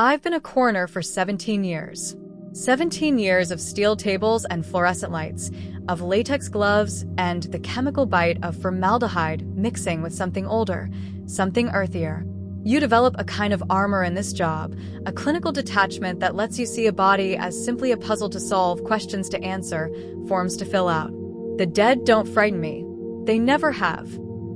I've been a coroner for 17 years. 17 years of steel tables and fluorescent lights, of latex gloves, and the chemical bite of formaldehyde mixing with something older, something earthier. You develop a kind of armor in this job, a clinical detachment that lets you see a body as simply a puzzle to solve, questions to answer, forms to fill out. The dead don't frighten me. They never have.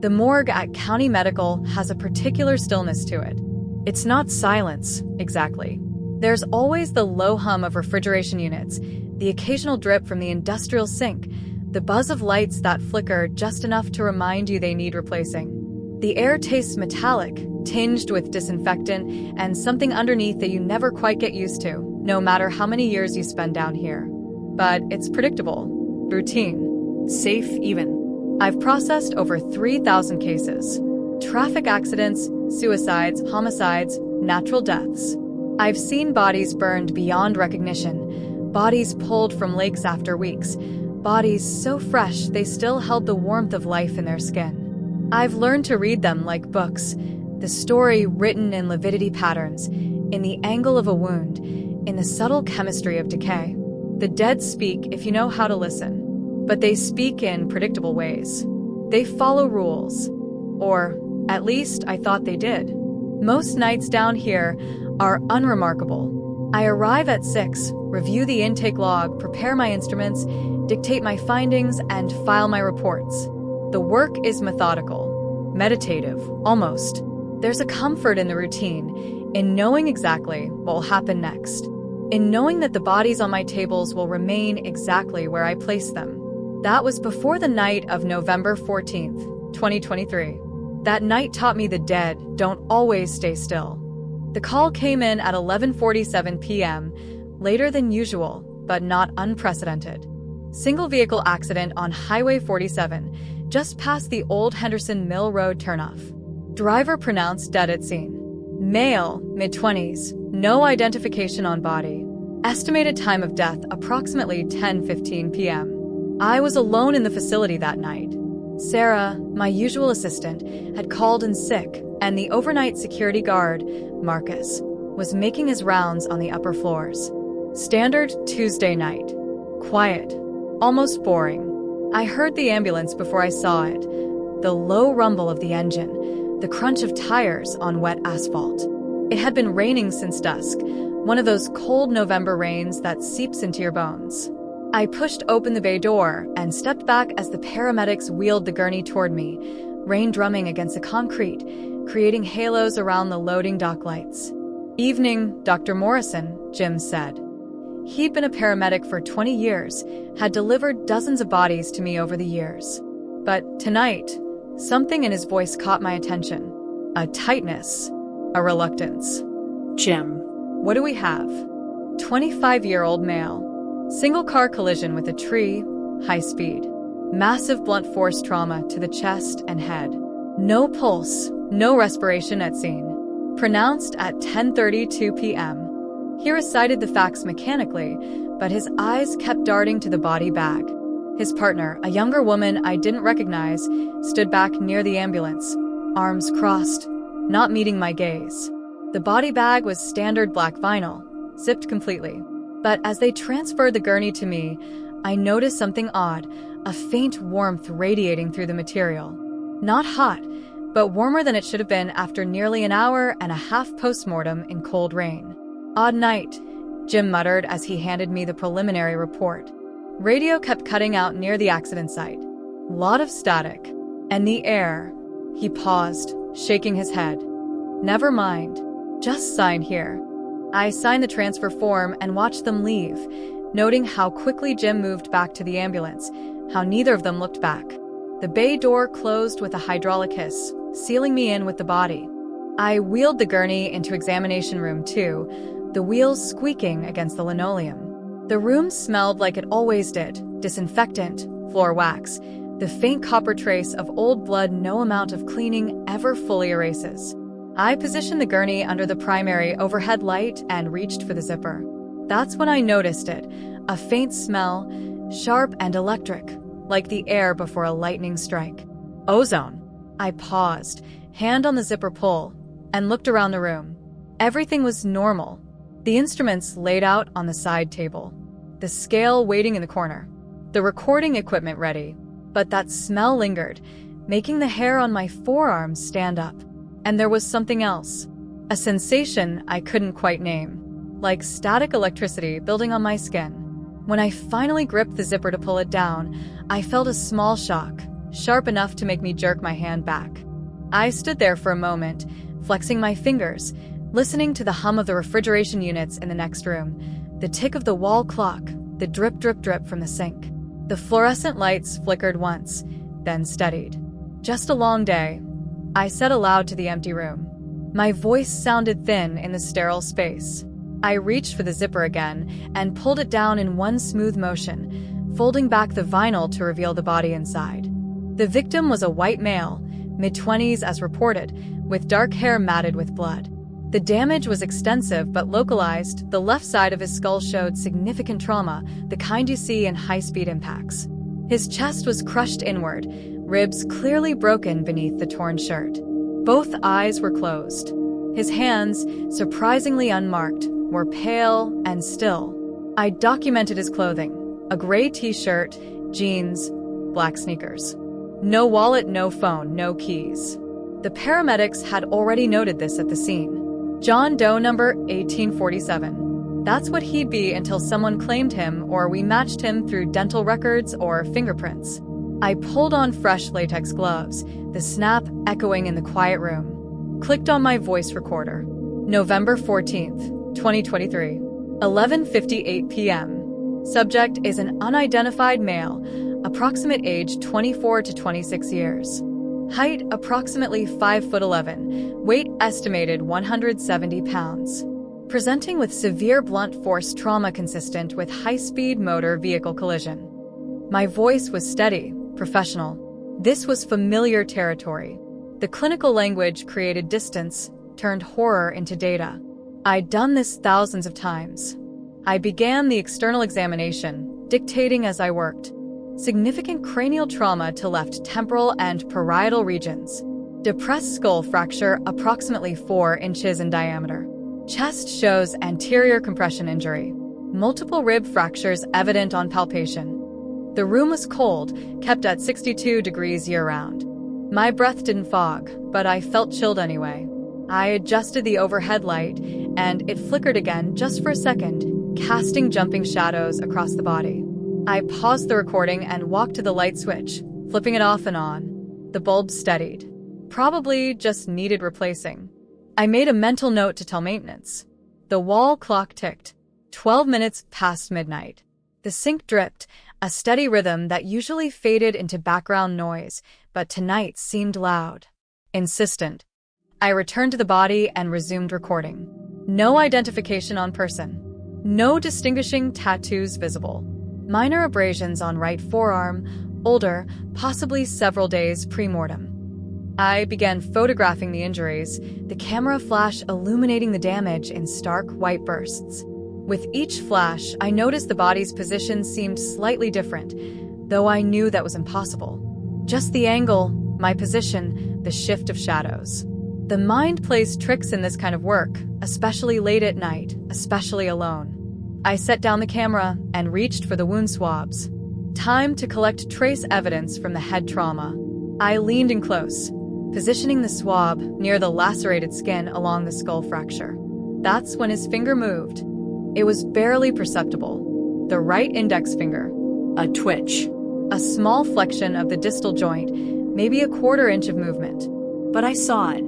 The morgue at County Medical has a particular stillness to it. It's not silence, exactly. There's always the low hum of refrigeration units, the occasional drip from the industrial sink, the buzz of lights that flicker just enough to remind you they need replacing. The air tastes metallic, tinged with disinfectant, and something underneath that you never quite get used to, no matter how many years you spend down here. But it's predictable, routine, safe even. I've processed over 3,000 cases. Traffic accidents, suicides, homicides, natural deaths. I've seen bodies burned beyond recognition, bodies pulled from lakes after weeks, bodies so fresh they still held the warmth of life in their skin. I've learned to read them like books, the story written in lividity patterns, in the angle of a wound, in the subtle chemistry of decay. The dead speak if you know how to listen, but they speak in predictable ways. They follow rules, or at least I thought they did. Most nights down here are unremarkable. I arrive at 6, review the intake log, prepare my instruments, dictate my findings, and file my reports. The work is methodical, meditative, almost. There's a comfort in the routine, in knowing exactly what will happen next, in knowing that the bodies on my tables will remain exactly where I place them. That was before the night of November 14th, 2023. That night taught me the dead don't always stay still. The call came in at 11:47 p.m., later than usual, but not unprecedented. Single vehicle accident on Highway 47, just past the old Henderson Mill Road turnoff. Driver pronounced dead at scene. Male, mid-20s, no identification on body. Estimated time of death approximately 10:15 p.m. I was alone in the facility that night. Sarah, my usual assistant, had called in sick, and the overnight security guard, Marcus, was making his rounds on the upper floors. Standard Tuesday night. Quiet. Almost boring. I heard the ambulance before I saw it. The low rumble of the engine, the crunch of tires on wet asphalt. It had been raining since dusk, one of those cold November rains that seeps into your bones. I pushed open the bay door and stepped back as the paramedics wheeled the gurney toward me, rain drumming against the concrete, creating halos around the loading dock lights. "Evening, Dr. Morrison," Jim said. He'd been a paramedic for 20 years, had delivered dozens of bodies to me over the years. But tonight, something in his voice caught my attention. A tightness, a reluctance. "Jim, what do we have?" 25-year-old male. Single car collision with a tree, high speed. Massive blunt force trauma to the chest and head. No pulse, no respiration at scene. Pronounced at 10:32 p.m. He recited the facts mechanically, but his eyes kept darting to the body bag. His partner, a younger woman I didn't recognize, stood back near the ambulance, arms crossed, not meeting my gaze. The body bag was standard black vinyl, zipped completely. But as they transferred the gurney to me, I noticed something odd, a faint warmth radiating through the material. Not hot, but warmer than it should have been after nearly an hour and a half post-mortem in cold rain. "Odd night," Jim muttered as he handed me the preliminary report. Radio kept cutting out near the accident site. Lot of static. And the air. He paused, shaking his head. "Never mind. Just sign here." I signed the transfer form and watched them leave, noting how quickly Jim moved back to the ambulance, how neither of them looked back. The bay door closed with a hydraulic hiss, sealing me in with the body. I wheeled the gurney into examination room 2, the wheels squeaking against the linoleum. The room smelled like it always did, disinfectant, floor wax, the faint copper trace of old blood no amount of cleaning ever fully erases. I positioned the gurney under the primary overhead light and reached for the zipper. That's when I noticed it, a faint smell, sharp and electric, like the air before a lightning strike. Ozone. I paused, hand on the zipper pull, and looked around the room. Everything was normal. The instruments laid out on the side table, the scale waiting in the corner, the recording equipment ready. But that smell lingered, making the hair on my forearms stand up. And there was something else, a sensation I couldn't quite name, like static electricity building on my skin. When I finally gripped the zipper to pull it down, I felt a small shock, sharp enough to make me jerk my hand back. I stood there for a moment, flexing my fingers, listening to the hum of the refrigeration units in the next room, the tick of the wall clock, the drip, drip, drip from the sink. The fluorescent lights flickered once, then steadied. Just a long day, I said aloud to the empty room. My voice sounded thin in the sterile space. I reached for the zipper again and pulled it down in one smooth motion, folding back the vinyl to reveal the body inside. The victim was a white male, mid-20s as reported, with dark hair matted with blood. The damage was extensive but localized. The left side of his skull showed significant trauma, the kind you see in high-speed impacts. His chest was crushed inward, ribs clearly broken beneath the torn shirt. Both eyes were closed. His hands, surprisingly unmarked, were pale and still. I documented his clothing: a gray t-shirt, jeans, black sneakers. No wallet, no phone, no keys. The paramedics had already noted this at the scene. John Doe number 1847. That's what he'd be until someone claimed him or we matched him through dental records or fingerprints. I pulled on fresh latex gloves, the snap echoing in the quiet room. Clicked on my voice recorder. November 14th, 2023. 11:58 p.m. Subject is an unidentified male, approximate age 24 to 26 years. Height approximately 5'11", weight estimated 170 pounds. Presenting with severe blunt force trauma consistent with high-speed motor vehicle collision. My voice was steady, professional. This was familiar territory. The clinical language created distance, turned horror into data. I'd done this thousands of times. I began the external examination, dictating as I worked. Significant cranial trauma to left temporal and parietal regions. Depressed skull fracture approximately 4 inches in diameter. Chest shows anterior compression injury. Multiple rib fractures evident on palpation. The room was cold, kept at 62 degrees year-round. My breath didn't fog, but I felt chilled anyway. I adjusted the overhead light, and it flickered again just for a second, casting jumping shadows across the body. I paused the recording and walked to the light switch, flipping it off and on. The bulb steadied. Probably just needed replacing. I made a mental note to tell maintenance. The wall clock ticked. 12 minutes past midnight. The sink dripped, a steady rhythm that usually faded into background noise, but tonight seemed loud. Insistent. I returned to the body and resumed recording. No identification on person. No distinguishing tattoos visible. Minor abrasions on right forearm, older, possibly several days pre-mortem. I began photographing the injuries, the camera flash illuminating the damage in stark white bursts. With each flash, I noticed the body's position seemed slightly different, though I knew that was impossible. Just the angle, my position, the shift of shadows. The mind plays tricks in this kind of work, especially late at night, especially alone. I set down the camera and reached for the wound swabs. Time to collect trace evidence from the head trauma. I leaned in close, positioning the swab near the lacerated skin along the skull fracture. That's when his finger moved. It was barely perceptible. The right index finger. A twitch. A small flexion of the distal joint, maybe a quarter inch of movement. But I saw it.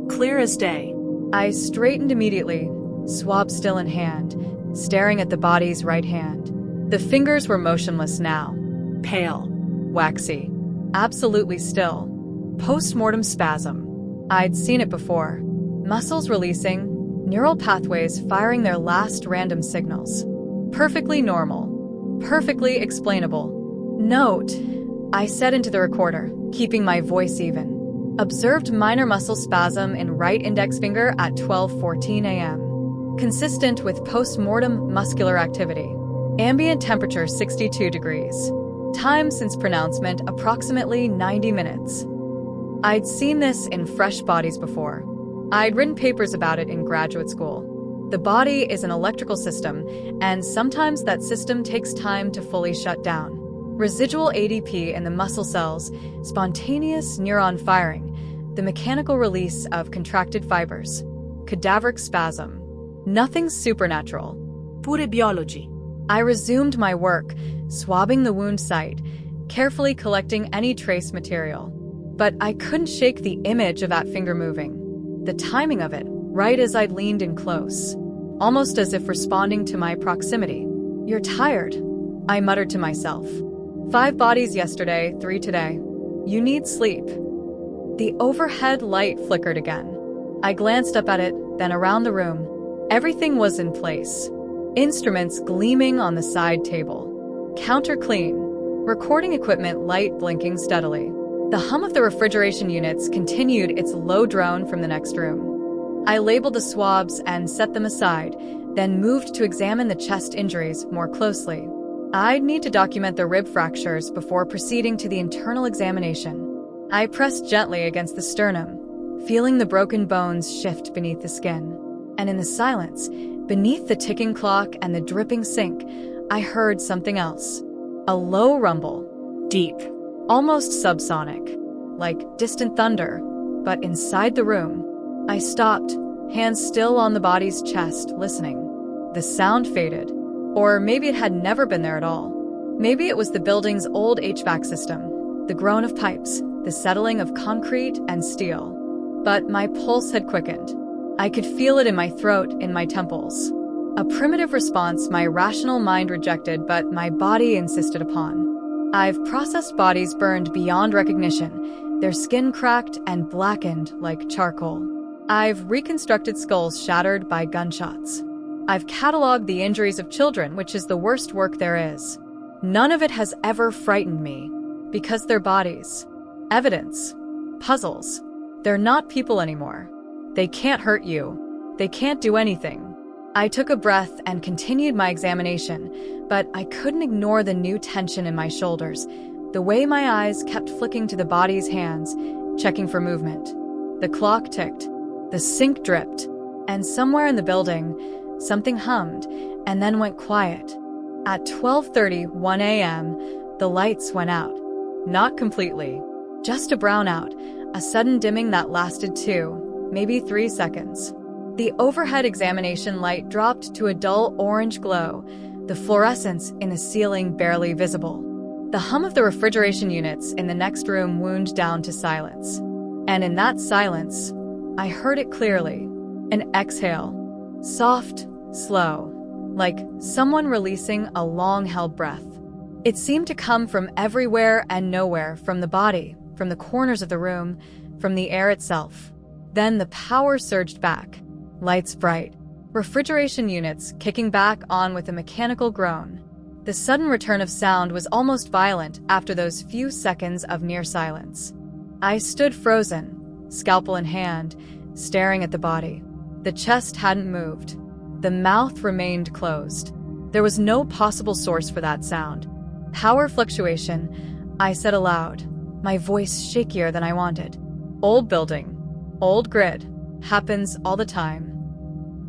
Clear as day. I straightened immediately, swab still in hand, staring at the body's right hand. The fingers were motionless now. Pale. Waxy. Absolutely still. Post-mortem spasm. I'd seen it before. Muscles releasing, neural pathways firing their last random signals. Perfectly normal. Perfectly explainable. Note, I said into the recorder, keeping my voice even. Observed minor muscle spasm in right index finger at 12:14 a.m. Consistent with post-mortem muscular activity. Ambient temperature 62 degrees. Time since pronouncement approximately 90 minutes. I'd seen this in fresh bodies before. I'd written papers about it in graduate school. The body is an electrical system, and sometimes that system takes time to fully shut down. Residual ADP in the muscle cells, spontaneous neuron firing, the mechanical release of contracted fibers, cadaveric spasm. Nothing supernatural. Pure biology. I resumed my work, swabbing the wound site, carefully collecting any trace material. But I couldn't shake the image of that finger moving. The timing of it, right as I'd leaned in close, almost as if responding to my proximity. "You're tired," I muttered to myself. "5 bodies yesterday, 3 today. You need sleep." The overhead light flickered again. I glanced up at it, then around the room. Everything was in place. Instruments gleaming on the side table. Counter clean. Recording equipment light blinking steadily. The hum of the refrigeration units continued its low drone from the next room. I labeled the swabs and set them aside, then moved to examine the chest injuries more closely. I'd need to document the rib fractures before proceeding to the internal examination. I pressed gently against the sternum, feeling the broken bones shift beneath the skin. And in the silence, beneath the ticking clock and the dripping sink, I heard something else. A low rumble. Deep. Almost subsonic. Like distant thunder. But inside the room, I stopped, hands still on the body's chest, listening. The sound faded. Or maybe it had never been there at all. Maybe it was the building's old HVAC system. The groan of pipes. The settling of concrete and steel. But my pulse had quickened. I could feel it in my throat, in my temples. A primitive response my rational mind rejected, but my body insisted upon. I've processed bodies burned beyond recognition, their skin cracked and blackened like charcoal. I've reconstructed skulls shattered by gunshots. I've cataloged the injuries of children, which is the worst work there is. None of it has ever frightened me, because they're bodies. Evidence. Puzzles. They're not people anymore. They can't hurt you. They can't do anything. I took a breath and continued my examination, but I couldn't ignore the new tension in my shoulders, the way my eyes kept flicking to the body's hands, checking for movement. The clock ticked, the sink dripped, and somewhere in the building, something hummed and then went quiet. At 12:31 a.m., the lights went out. Not completely, just a brownout, a sudden dimming that lasted 2, maybe 3 seconds. The overhead examination light dropped to a dull orange glow, the fluorescence in the ceiling barely visible. The hum of the refrigeration units in the next room wound down to silence. And in that silence, I heard it clearly. An exhale. Soft, slow, like someone releasing a long-held breath. It seemed to come from everywhere and nowhere, from the body, from the corners of the room, from the air itself. Then the power surged back. Lights bright. Refrigeration units kicking back on with a mechanical groan. The sudden return of sound was almost violent after those few seconds of near silence. I stood frozen, scalpel in hand, staring at the body. The chest hadn't moved. The mouth remained closed. There was no possible source for that sound. Power fluctuation, I said aloud, my voice shakier than I wanted. Old building. Old grid. Happens all the time.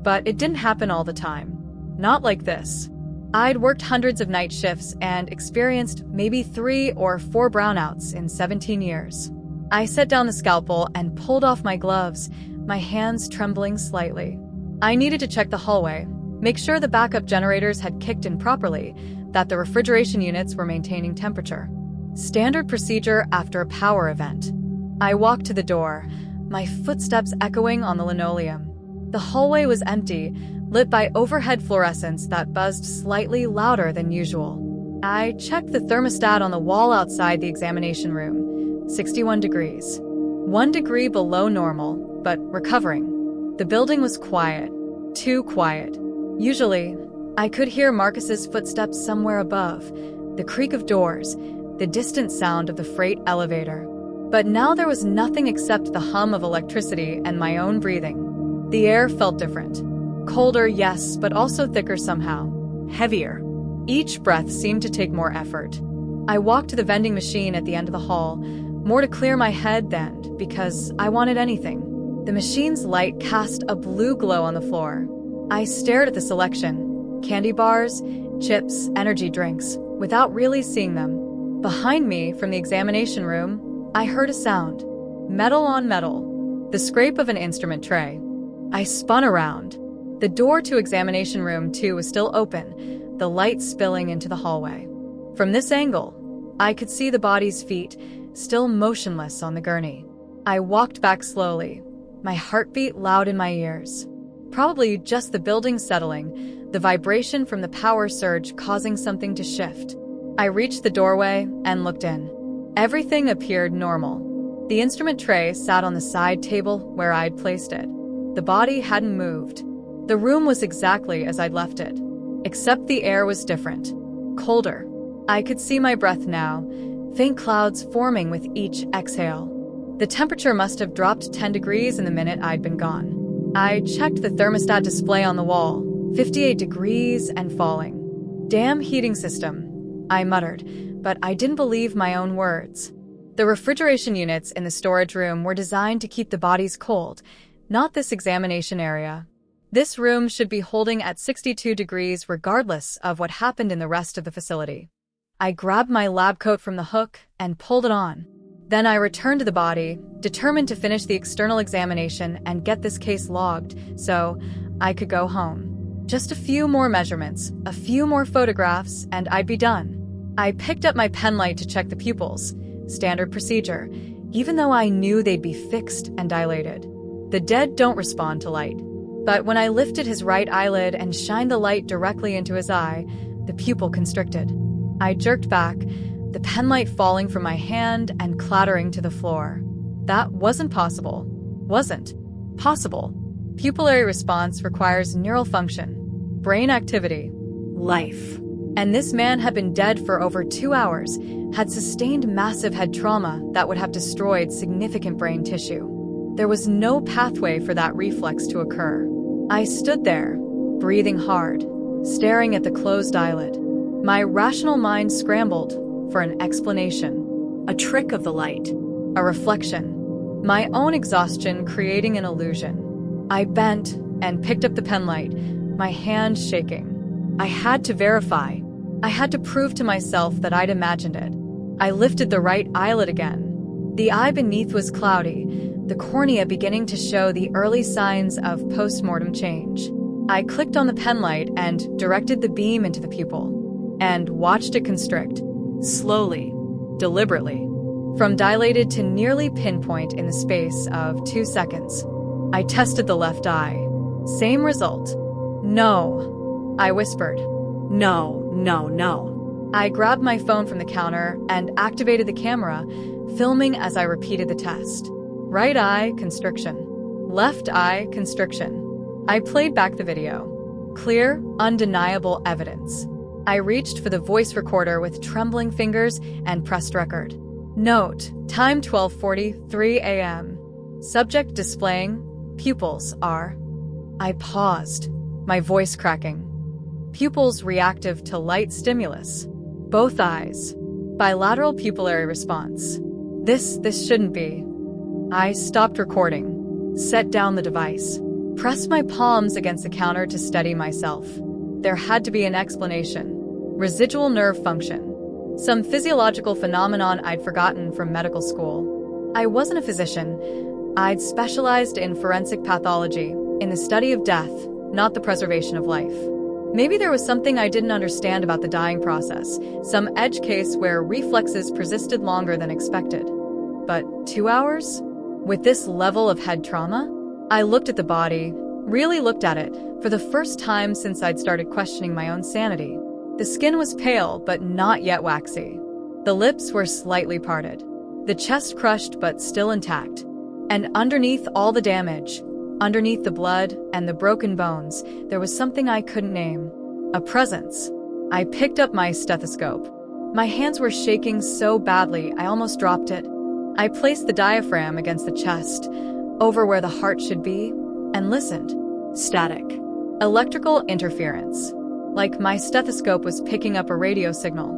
But it didn't happen all the time. Not like this. I'd worked hundreds of night shifts and experienced maybe 3 or 4 brownouts in 17 years. I set down the scalpel and pulled off my gloves, my hands trembling slightly. I needed to check the hallway, make sure the backup generators had kicked in properly, that the refrigeration units were maintaining temperature. Standard procedure after a power event. I walked to the door, my footsteps echoing on the linoleum. The hallway was empty, lit by overhead fluorescence that buzzed slightly louder than usual. I checked the thermostat on the wall outside the examination room. 61 degrees. 1 degree below normal, but recovering. The building was quiet. Too quiet. Usually, I could hear Marcus's footsteps somewhere above, the creak of doors, the distant sound of the freight elevator. But now there was nothing except the hum of electricity and my own breathing. The air felt different. Colder, yes, but also thicker somehow. Heavier. Each breath seemed to take more effort. I walked to the vending machine at the end of the hall, more to clear my head than because I wanted anything. The machine's light cast a blue glow on the floor. I stared at the selection: candy bars, chips, energy drinks, without really seeing them. Behind me, from the examination room, I heard a sound. Metal on metal. The scrape of an instrument tray. I spun around. The door to examination room 2 was still open, the light spilling into the hallway. From this angle, I could see the body's feet, still motionless on the gurney. I walked back slowly, my heartbeat loud in my ears. Probably just the building settling, the vibration from the power surge causing something to shift. I reached the doorway and looked in. Everything appeared normal. The instrument tray sat on the side table where I'd placed it. The body hadn't moved. The room was exactly as I'd left it, except the air was different, colder. I could see my breath now, faint clouds forming with each exhale. The temperature must have dropped 10 degrees in the minute I'd been gone. I checked the thermostat display on the wall, 58 degrees and falling. Damn heating system, I muttered, but I didn't believe my own words. The refrigeration units in the storage room were designed to keep the bodies cold, not this examination area. This room should be holding at 62 degrees regardless of what happened in the rest of the facility. I grabbed my lab coat from the hook and pulled it on. Then I returned to the body, determined to finish the external examination and get this case logged so I could go home. Just a few more measurements, a few more photographs, and I'd be done. I picked up my pen light to check the pupils. Standard procedure, even though I knew they'd be fixed and dilated. The dead don't respond to light. But when I lifted his right eyelid and shined the light directly into his eye, the pupil constricted. I jerked back, the penlight falling from my hand and clattering to the floor. That wasn't possible. Wasn't possible. Pupillary response requires neural function, brain activity, life. And this man had been dead for over 2 hours, had sustained massive head trauma that would have destroyed significant brain tissue. There was no pathway for that reflex to occur. I stood there, breathing hard, staring at the closed eyelid. My rational mind scrambled for an explanation. A trick of the light. A reflection. My own exhaustion creating an illusion. I bent and picked up the penlight, my hand shaking. I had to verify. I had to prove to myself that I'd imagined it. I lifted the right eyelid again. The eye beneath was cloudy, the cornea beginning to show the early signs of post-mortem change. I clicked on the penlight and directed the beam into the pupil, and watched it constrict, slowly, deliberately, from dilated to nearly pinpoint in the space of 2 seconds. I tested the left eye. Same result. No, I whispered. No, no, no. I grabbed my phone from the counter and activated the camera, filming as I repeated the test. Right eye, constriction. Left eye, constriction. I played back the video. Clear, undeniable evidence. I reached for the voice recorder with trembling fingers and pressed record. Note, time 12:43 a.m. Subject displaying, pupils are. I paused, my voice cracking. Pupils reactive to light stimulus. Both eyes. Bilateral pupillary response. This shouldn't be. I stopped recording, set down the device, pressed my palms against the counter to steady myself. There had to be an explanation. Residual nerve function. Some physiological phenomenon I'd forgotten from medical school. I wasn't a physician. I'd specialized in forensic pathology, in the study of death, not the preservation of life. Maybe there was something I didn't understand about the dying process, some edge case where reflexes persisted longer than expected. But 2 hours? With this level of head trauma? I looked at the body, really looked at it, for the first time since I'd started questioning my own sanity. The skin was pale, but not yet waxy. The lips were slightly parted. The chest crushed, but still intact. And underneath all the damage, underneath the blood and the broken bones, there was something I couldn't name. A presence. I picked up my stethoscope. My hands were shaking so badly I almost dropped it. I placed the diaphragm against the chest, over where the heart should be, and listened. Static. Electrical interference. Like my stethoscope was picking up a radio signal.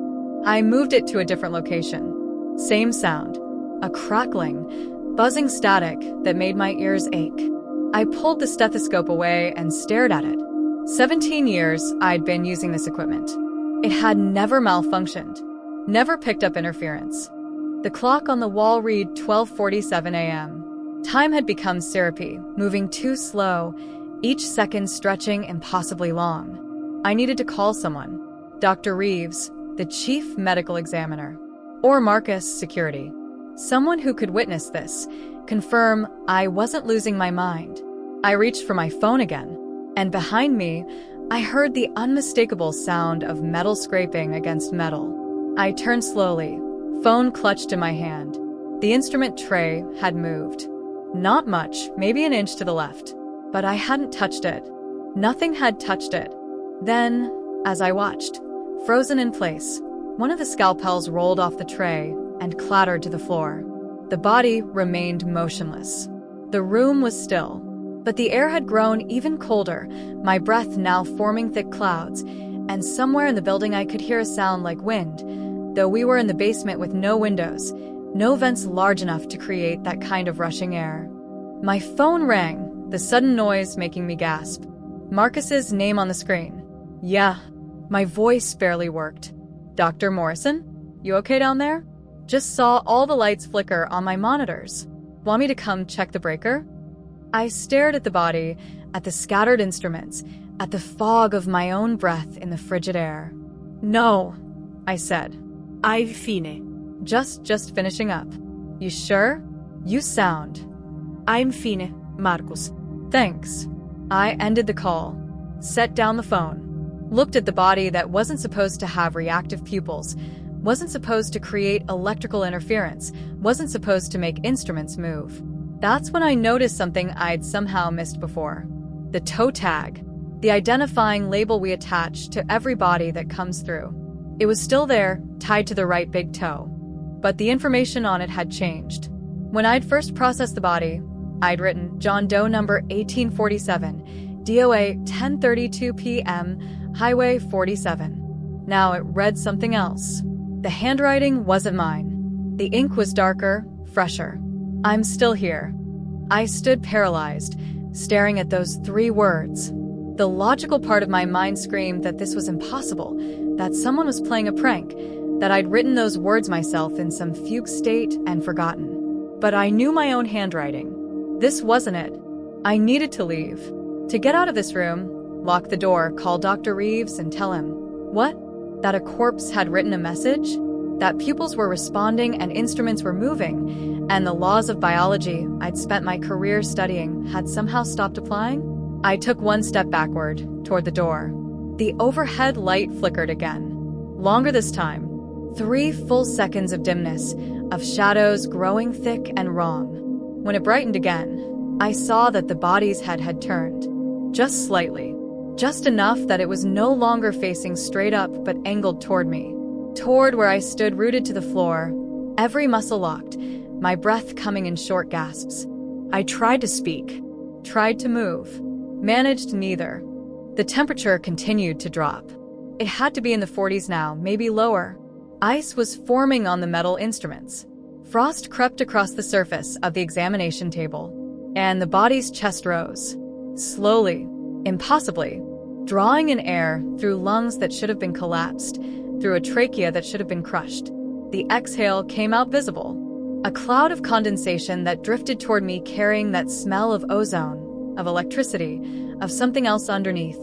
I moved it to a different location. Same sound. A crackling, buzzing static that made my ears ache. I pulled the stethoscope away and stared at it. 17 years I'd been using this equipment. It had never malfunctioned, never picked up interference. The clock on the wall read 12:47 a.m. Time had become syrupy, moving too slow, each second stretching impossibly long. I needed to call someone. Dr. Reeves, the chief medical examiner, or Marcus, security. Someone who could witness this, confirm I wasn't losing my mind. I reached for my phone again, and behind me, I heard the unmistakable sound of metal scraping against metal. I turned slowly, phone clutched in my hand. The instrument tray had moved. Not much, maybe an inch to the left, but I hadn't touched it. Nothing had touched it. Then, as I watched, frozen in place, one of the scalpels rolled off the tray and clattered to the floor. The body remained motionless. The room was still, but the air had grown even colder, my breath now forming thick clouds, and somewhere in the building I could hear a sound like wind, though we were in the basement with no windows, no vents large enough to create that kind of rushing air. My phone rang, the sudden noise making me gasp. Marcus's name on the screen. Yeah, my voice barely worked. Dr. Morrison? You okay down there? Just saw all the lights flicker on my monitors. Want me to come check the breaker? I stared at the body, at the scattered instruments, at the fog of my own breath in the frigid air. No, I said. I've fine. Just finishing up. You sure? You sound. I'm fine, Marcus. Thanks. I ended the call, set down the phone, looked at the body that wasn't supposed to have reactive pupils, wasn't supposed to create electrical interference, wasn't supposed to make instruments move. That's when I noticed something I'd somehow missed before. The toe tag, the identifying label we attach to every body that comes through. It was still there, tied to the right big toe. But the information on it had changed. When I'd first processed the body, I'd written John Doe number 1847, DOA 10:32 p.m., Highway 47. Now it read something else. The handwriting wasn't mine. The ink was darker, fresher. I'm still here. I stood paralyzed, staring at those 3 words. The logical part of my mind screamed that this was impossible, that someone was playing a prank, that I'd written those words myself in some fugue state and forgotten. But I knew my own handwriting. This wasn't it. I needed to leave. To get out of this room, lock the door, call Dr. Reeves and tell him, what? That a corpse had written a message? That pupils were responding and instruments were moving, and the laws of biology I'd spent my career studying had somehow stopped applying? I took 1 step backward, toward the door. The overhead light flickered again. Longer this time. 3 full seconds of dimness, of shadows growing thick and wrong. When it brightened again, I saw that the body's head had turned. Just slightly. Just enough that it was no longer facing straight up but angled toward me. Toward where I stood rooted to the floor, every muscle locked, my breath coming in short gasps. I tried to speak, tried to move, managed neither. The temperature continued to drop. It had to be in the 40s now, maybe lower. Ice was forming on the metal instruments. Frost crept across the surface of the examination table, and the body's chest rose. Slowly, impossibly, drawing in air through lungs that should have been collapsed, through a trachea that should have been crushed. The exhale came out visible. A cloud of condensation that drifted toward me carrying that smell of ozone, of electricity, of something else underneath,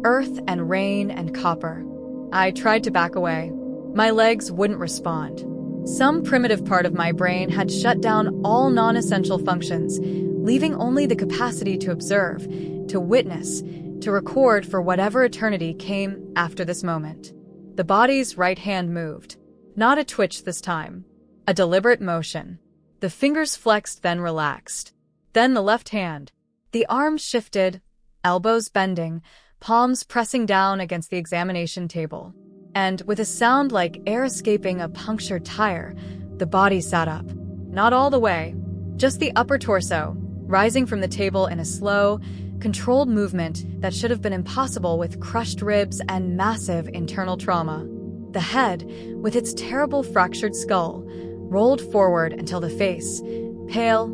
earth and rain and copper. I tried to back away. My legs wouldn't respond. Some primitive part of my brain had shut down all non-essential functions, leaving only the capacity to observe, to witness, to record for whatever eternity came after this moment. The body's right hand moved. Not a twitch this time. A deliberate motion. The fingers flexed, then relaxed. Then the left hand. The arms shifted, elbows bending, palms pressing down against the examination table. And with a sound like air escaping a punctured tire, the body sat up. Not all the way, just the upper torso, rising from the table in a slow, controlled movement that should have been impossible with crushed ribs and massive internal trauma. The head, with its terrible fractured skull, rolled forward until the face, pale,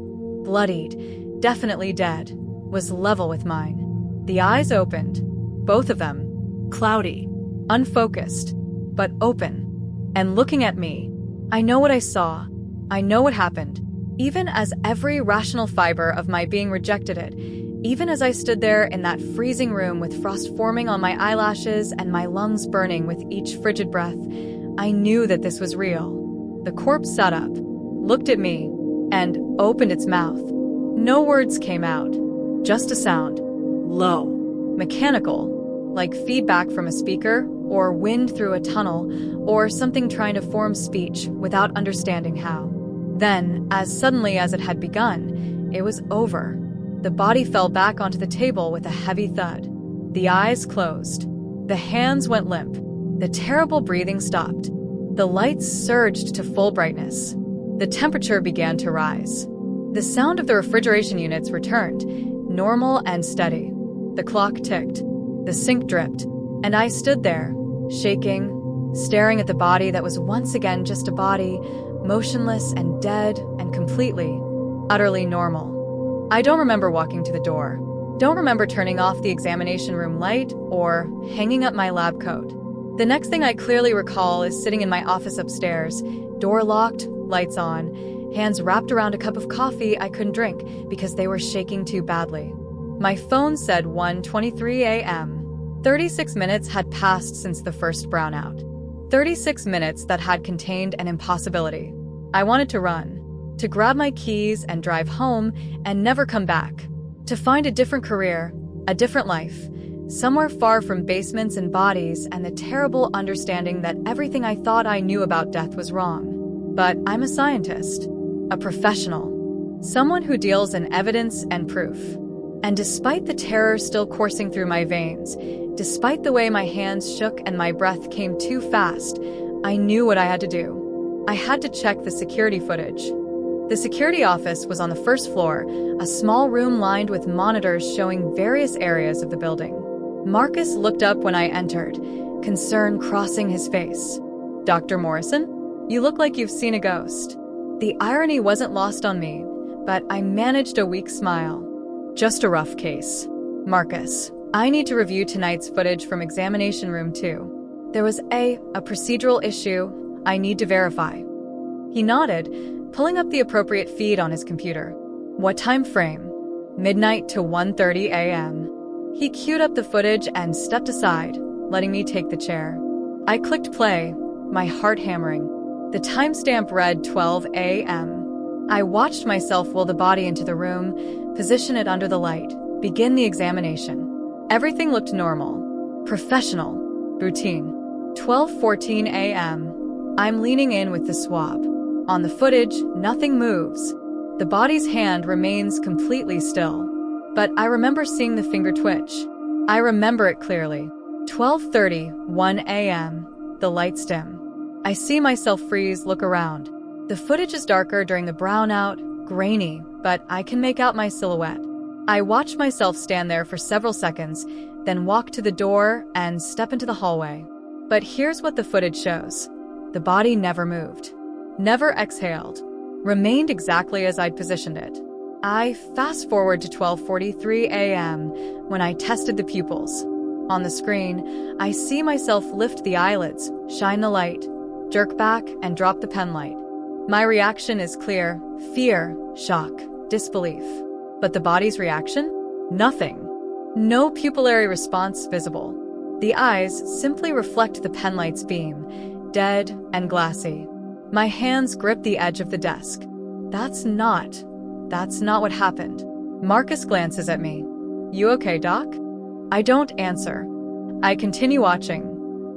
bloodied, definitely dead, was level with mine. The eyes opened, both of them, Cloudy. unfocused, but open, and looking at me. I know what I saw. I know what happened. Even as every rational fiber of my being rejected it, even as I stood there in that freezing room with frost forming on my eyelashes and my lungs burning with each frigid breath, I knew that this was real. The corpse sat up, looked at me, and opened its mouth. No words came out, just a sound. Low. Mechanical, like feedback from a speaker, or wind through a tunnel, or something trying to form speech without understanding how. Then, as suddenly as it had begun, it was over. The body fell back onto the table with a heavy thud. The eyes closed. The hands went limp. The terrible breathing stopped. The lights surged to full brightness. The temperature began to rise. The sound of the refrigeration units returned, normal and steady. The clock ticked. The sink dripped. And I stood there, shaking, staring at the body that was once again just a body, motionless and dead and completely, utterly normal. I don't remember walking to the door. Don't remember turning off the examination room light or hanging up my lab coat. The next thing I clearly recall is sitting in my office upstairs, door locked, lights on, hands wrapped around a cup of coffee I couldn't drink because they were shaking too badly. My phone said 1:23 a.m. 36 minutes had passed since the first brownout. 36 minutes that had contained an impossibility. I wanted to run, to grab my keys and drive home and never come back, to find a different career, a different life, somewhere far from basements and bodies and the terrible understanding that everything I thought I knew about death was wrong. But I'm a scientist, a professional, someone who deals in evidence and proof. And despite the terror still coursing through my veins, despite the way my hands shook and my breath came too fast, I knew what I had to do. I had to check the security footage. The security office was on the first floor, a small room lined with monitors showing various areas of the building. Marcus looked up when I entered, concern crossing his face. "Dr. Morrison, you look like you've seen a ghost." The irony wasn't lost on me, but I managed a weak smile. "Just a rough case. Marcus, I need to review tonight's footage from examination room 2. There was a procedural issue I need to verify." He nodded, pulling up the appropriate feed on his computer. "What time frame?" "Midnight to 1:30 a.m. He queued up the footage and stepped aside, letting me take the chair. I clicked play, my heart hammering. The timestamp read 12 a.m. I watched myself wheel the body into the room, position it under the light, begin the examination. Everything looked normal, professional, routine. 12:14 a.m. I'm leaning in with the swab. On the footage, nothing moves. The body's hand remains completely still. But I remember seeing the finger twitch. I remember it clearly. 12:30, 1 a.m. The lights dim. I see myself freeze, look around. The footage is darker during the brownout, grainy, but I can make out my silhouette. I watch myself stand there for several seconds, then walk to the door and step into the hallway. But here's what the footage shows. The body never moved, never exhaled, remained exactly as I'd positioned it. I fast forward to 12:43 a.m. when I tested the pupils. On the screen, I see myself lift the eyelids, shine the light, jerk back, and drop the pen light. My reaction is clear: fear, shock, disbelief. But the body's reaction? Nothing. No pupillary response visible. The eyes simply reflect the penlight's beam, dead and glassy. My hands grip the edge of the desk. That's not what happened. Marcus glances at me. "You okay, Doc?" I don't answer. I continue watching.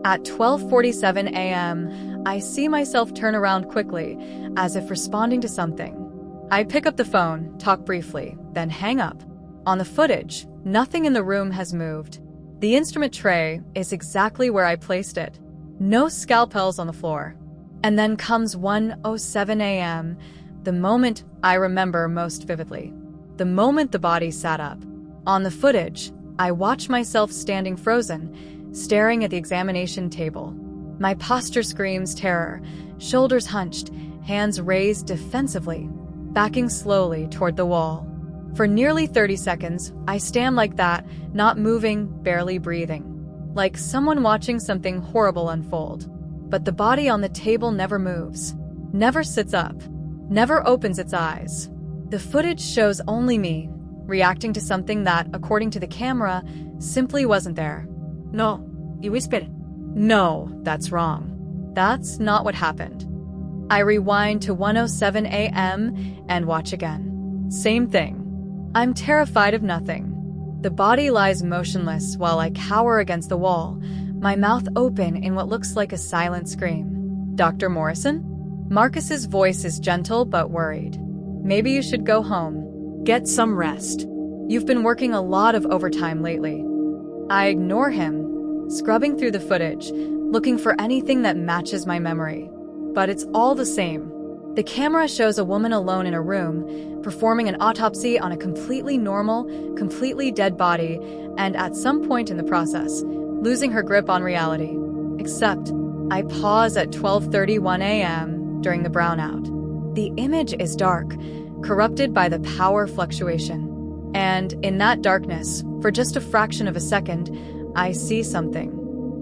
At 12:47 a.m., I see myself turn around quickly, as if responding to something. I pick up the phone, talk briefly, then hang up. On the footage, nothing in the room has moved. The instrument tray is exactly where I placed it. No scalpels on the floor. And then comes 1:07 a.m., the moment I remember most vividly. The moment the body sat up. On the footage, I watch myself standing frozen, staring at the examination table. My posture screams terror, shoulders hunched, hands raised defensively. backing slowly toward the wall. For nearly 30 seconds, I stand like that, not moving, barely breathing, like someone watching something horrible unfold. But the body on the table never moves, never sits up, never opens its eyes. The footage shows only me, reacting to something that, according to the camera, simply wasn't there. No, you whisper. No, that's wrong. That's not what happened. I rewind to 1:07 a.m. and watch again. Same thing. I'm terrified of nothing. The body lies motionless while I cower against the wall, my mouth open in what looks like a silent scream. Dr. Morrison? Marcus's voice is gentle but worried. Maybe you should go home. Get some rest. You've been working a lot of overtime lately. I ignore him, scrubbing through the footage, looking for anything that matches my memory. But it's all the same. The camera shows a woman alone in a room, performing an autopsy on a completely normal, completely dead body, and at some point in the process, losing her grip on reality. Except, I pause at 12:31 a.m. during the brownout. The image is dark, corrupted by the power fluctuation. And in that darkness, for just a fraction of a second, I see something.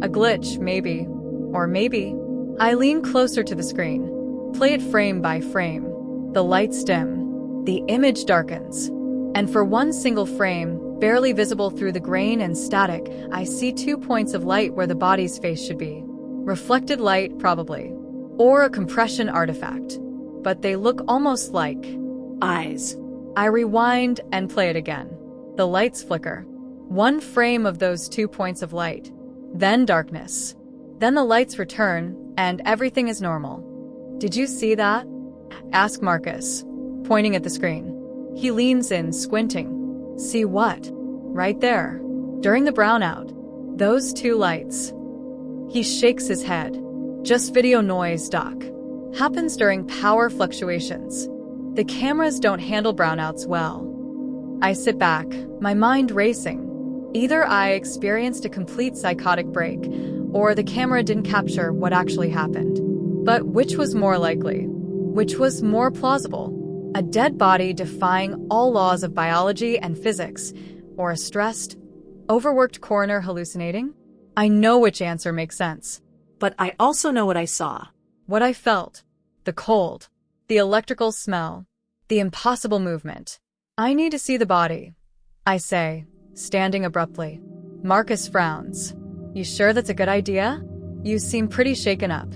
A glitch, maybe. Or maybe. I lean closer to the screen, play it frame by frame. The lights dim. The image darkens. And for one single frame, barely visible through the grain and static, I see 2 points of light where the body's face should be. Reflected light, probably. Or a compression artifact. But they look almost like eyes. I rewind and play it again. The lights flicker. One frame of those 2 points of light. Then darkness. Then the lights return, and everything is normal. Did you see that? Ask Marcus, pointing at the screen. He leans in, squinting. See what? Right there. During the brownout. Those 2 lights. He shakes his head. Just video noise, Doc. Happens during power fluctuations. The cameras don't handle brownouts well. I sit back, my mind racing. Either I experienced a complete psychotic break, or the camera didn't capture what actually happened. But which was more likely? Which was more plausible? A dead body defying all laws of biology and physics, or a stressed, overworked coroner hallucinating? I know which answer makes sense. But I also know what I saw. What I felt. The cold. The electrical smell. The impossible movement. I need to see the body, I say, standing abruptly. Marcus frowns. You sure that's a good idea? You seem pretty shaken up.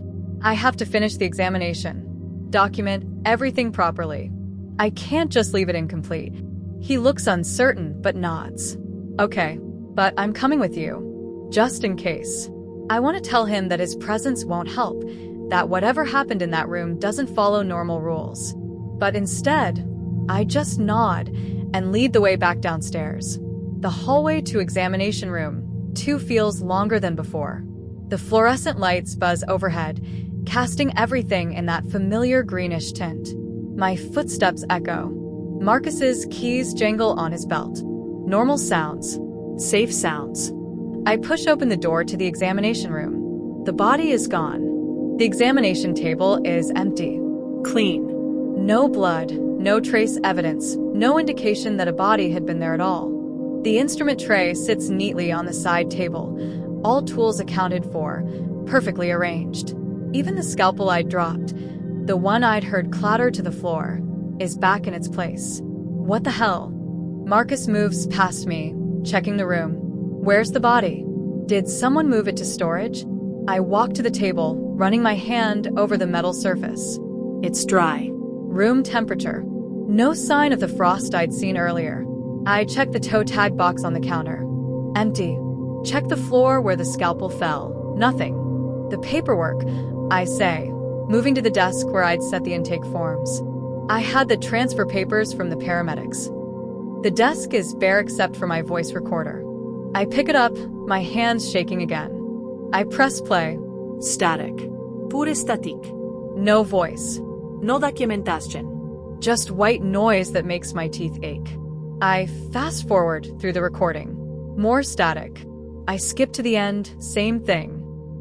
I have to finish the examination. Document everything properly. I can't just leave it incomplete. He looks uncertain but nods. Okay, but I'm coming with you. Just in case. I want to tell him that his presence won't help, that whatever happened in that room doesn't follow normal rules. But instead, I just nod and lead the way back downstairs. The hallway to examination room, too, feels longer than before. The fluorescent lights buzz overhead, casting everything in that familiar greenish tint. My footsteps echo. Marcus's keys jangle on his belt. Normal sounds. Safe sounds. I push open the door to the examination room. The body is gone. The examination table is empty. Clean. No blood, no trace evidence, no indication that a body had been there at all. The instrument tray sits neatly on the side table, all tools accounted for, perfectly arranged. Even the scalpel I'd dropped, the one I'd heard clatter to the floor, is back in its place. What the hell? Marcus moves past me, checking the room. Where's the body? Did someone move it to storage? I walk to the table, running my hand over the metal surface. It's dry. Room temperature. No sign of the frost I'd seen earlier. I check the toe tag box on the counter. Empty. Check the floor where the scalpel fell. Nothing. The paperwork, I say, moving to the desk where I'd set the intake forms. I had the transfer papers from the paramedics. The desk is bare except for my voice recorder. I pick it up, my hands shaking again. I press play. Static. Pure static. No voice. No documentation. Just white noise that makes my teeth ache. I fast forward through the recording. More static. I skip to the end, same thing.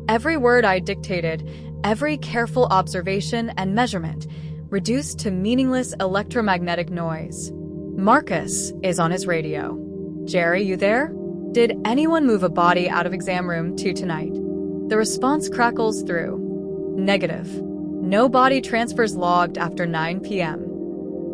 Every word I dictated, every careful observation and measurement, reduced to meaningless electromagnetic noise. Marcus is on his radio. Jerry, you there? Did anyone move a body out of exam room 2 tonight? The response crackles through. Negative. No body transfers logged after 9 p.m.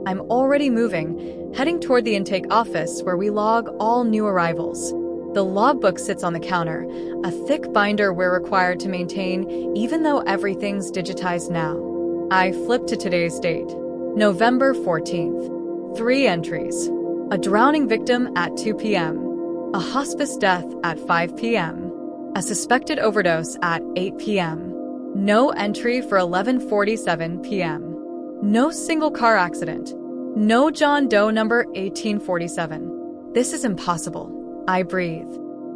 I'm already moving, heading toward the intake office where we log all new arrivals. The logbook sits on the counter, a thick binder we're required to maintain even though everything's digitized now. I flip to today's date, November 14th. 3 entries. A drowning victim at 2 p.m. A hospice death at 5 p.m. A suspected overdose at 8 p.m. No entry for 11:47 p.m. No single car accident. No John Doe number 1847. This is impossible. I breathe.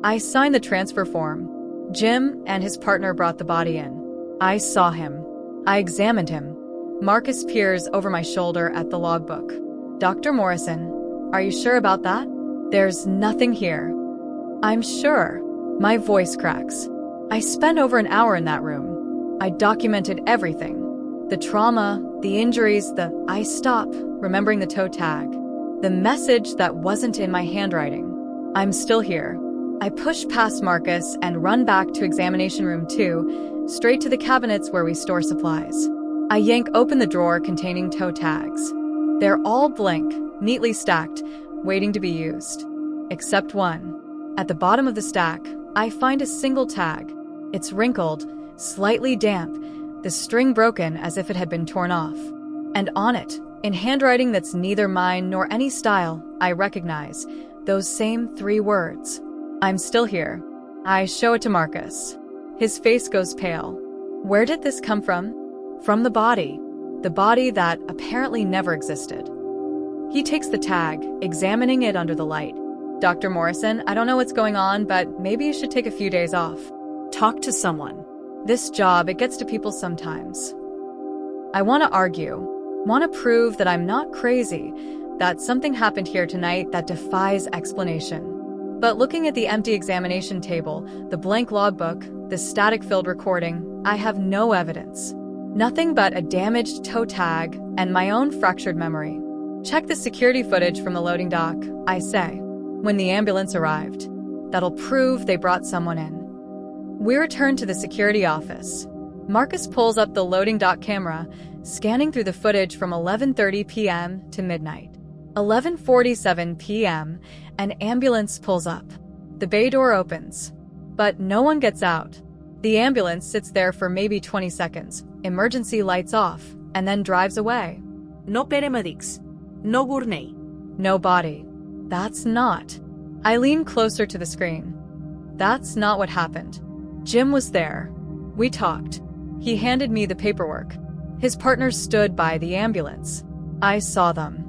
I sign the transfer form. Jim and his partner brought the body in. I saw him. I examined him. Marcus peers over my shoulder at the logbook. Dr. Morrison, are you sure about that? There's nothing here. I'm sure. My voice cracks. I spent over an hour in that room. I documented everything. The trauma, the injuries, I stop remembering the toe tag. The message that wasn't in my handwriting. I'm still here. I push past Marcus and run back to examination room 2, straight to the cabinets where we store supplies. I yank open the drawer containing toe tags. They're all blank, neatly stacked, waiting to be used. Except one. At the bottom of the stack, I find a single tag. It's wrinkled, slightly damp, the string broken as if it had been torn off. And on it, in handwriting that's neither mine nor any style, I recognize those same 3 words. I'm still here. I show it to Marcus. His face goes pale. Where did this come from? From the body. The body that apparently never existed. He takes the tag, examining it under the light. Dr. Morrison, I don't know what's going on, but maybe you should take a few days off. Talk to someone. This job, it gets to people sometimes. I want to argue, want to prove that I'm not crazy, that something happened here tonight that defies explanation. But looking at the empty examination table, the blank logbook, the static-filled recording, I have no evidence. Nothing but a damaged toe tag and my own fractured memory. Check the security footage from the loading dock, I say, when the ambulance arrived. That'll prove they brought someone in. We return to the security office. Marcus pulls up the loading dock camera, scanning through the footage from 11:30 p.m. to midnight. 11:47 p.m., an ambulance pulls up. The bay door opens, but no one gets out. The ambulance sits there for maybe 20 seconds, emergency lights off, and then drives away. No paramedics. No gurney. No body. That's not. I lean closer to the screen. That's not what happened. Jim was there. We talked. He handed me the paperwork. His partner stood by the ambulance. I saw them.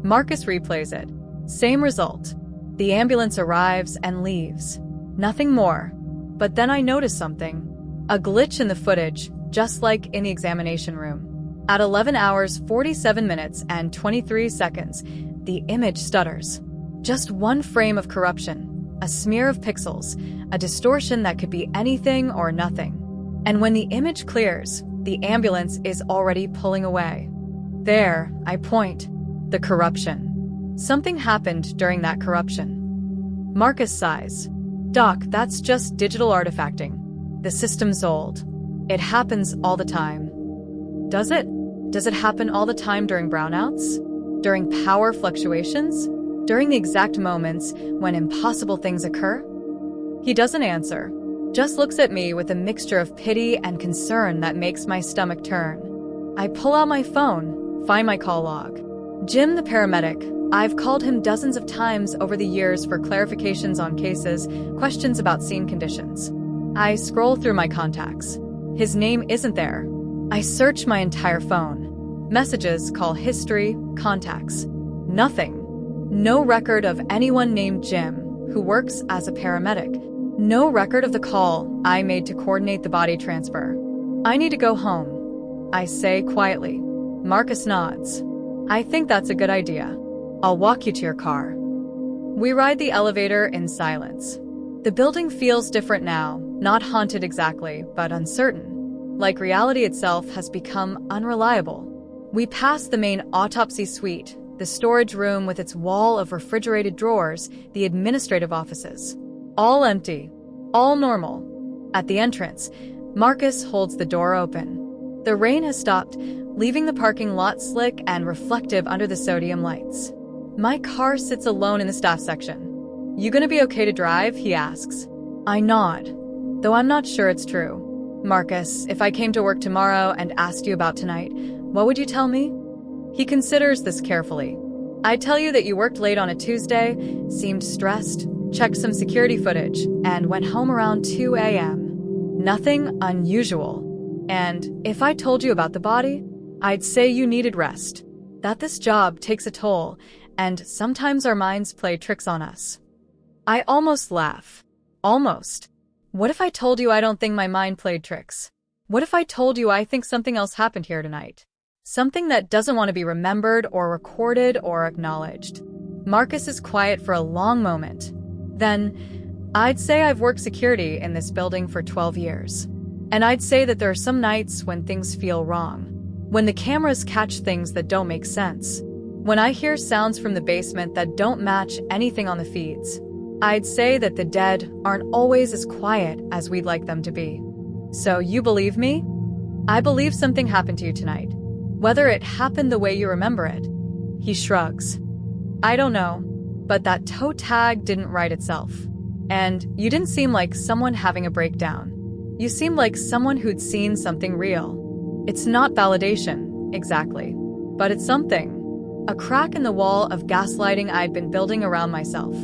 Marcus replays it. Same result. The ambulance arrives and leaves. Nothing more. But then I notice something. A glitch in the footage, just like in the examination room. At 11 hours, 47 minutes, and 23 seconds, the image stutters. Just one frame of corruption. A smear of pixels. A distortion that could be anything or nothing. And when the image clears, the ambulance is already pulling away. There, I point. The corruption. Something happened during that corruption. Marcus sighs. Doc, that's just digital artifacting. The system's old. It happens all the time. Does it? Does it happen all the time during brownouts? During power fluctuations? During the exact moments when impossible things occur? He doesn't answer, just looks at me with a mixture of pity and concern that makes my stomach turn. I pull out my phone, find my call log. Jim, the paramedic. I've called him dozens of times over the years for clarifications on cases, questions about scene conditions. I scroll through my contacts. His name isn't there. I search my entire phone. Messages, call history, contacts. Nothing. No record of anyone named Jim, who works as a paramedic. No record of the call I made to coordinate the body transfer. I need to go home, I say quietly. Marcus nods. I think that's a good idea. I'll walk you to your car. We ride the elevator in silence. The building feels different now, not haunted exactly, but uncertain. Like reality itself has become unreliable. We pass the main autopsy suite, the storage room with its wall of refrigerated drawers, the administrative offices. All empty, all normal. At the entrance, Marcus holds the door open. The rain has stopped, leaving the parking lot slick and reflective under the sodium lights. My car sits alone in the staff section. "You gonna be okay to drive?" he asks. I nod, though I'm not sure it's true. "Marcus, if I came to work tomorrow and asked you about tonight, what would you tell me?" He considers this carefully. "I'd tell you that you worked late on a Tuesday, seemed stressed, checked some security footage, and went home around 2 a.m. Nothing unusual. And if I told you about the body, I'd say you needed rest. That this job takes a toll, and sometimes our minds play tricks on us." I almost laugh. Almost. What if I told you I don't think my mind played tricks? What if I told you I think something else happened here tonight? Something that doesn't want to be remembered or recorded or acknowledged. Marcus is quiet for a long moment. Then, "I'd say I've worked security in this building for 12 years. And I'd say that there are some nights when things feel wrong. When the cameras catch things that don't make sense. When I hear sounds from the basement that don't match anything on the feeds. I'd say that the dead aren't always as quiet as we'd like them to be." "So you believe me?" "I believe something happened to you tonight. Whether it happened the way you remember it." He shrugs. "I don't know, but that toe tag didn't write itself. And you didn't seem like someone having a breakdown. You seemed like someone who'd seen something real. It's not validation, exactly, but it's something. A crack in the wall of gaslighting I'd been building around myself."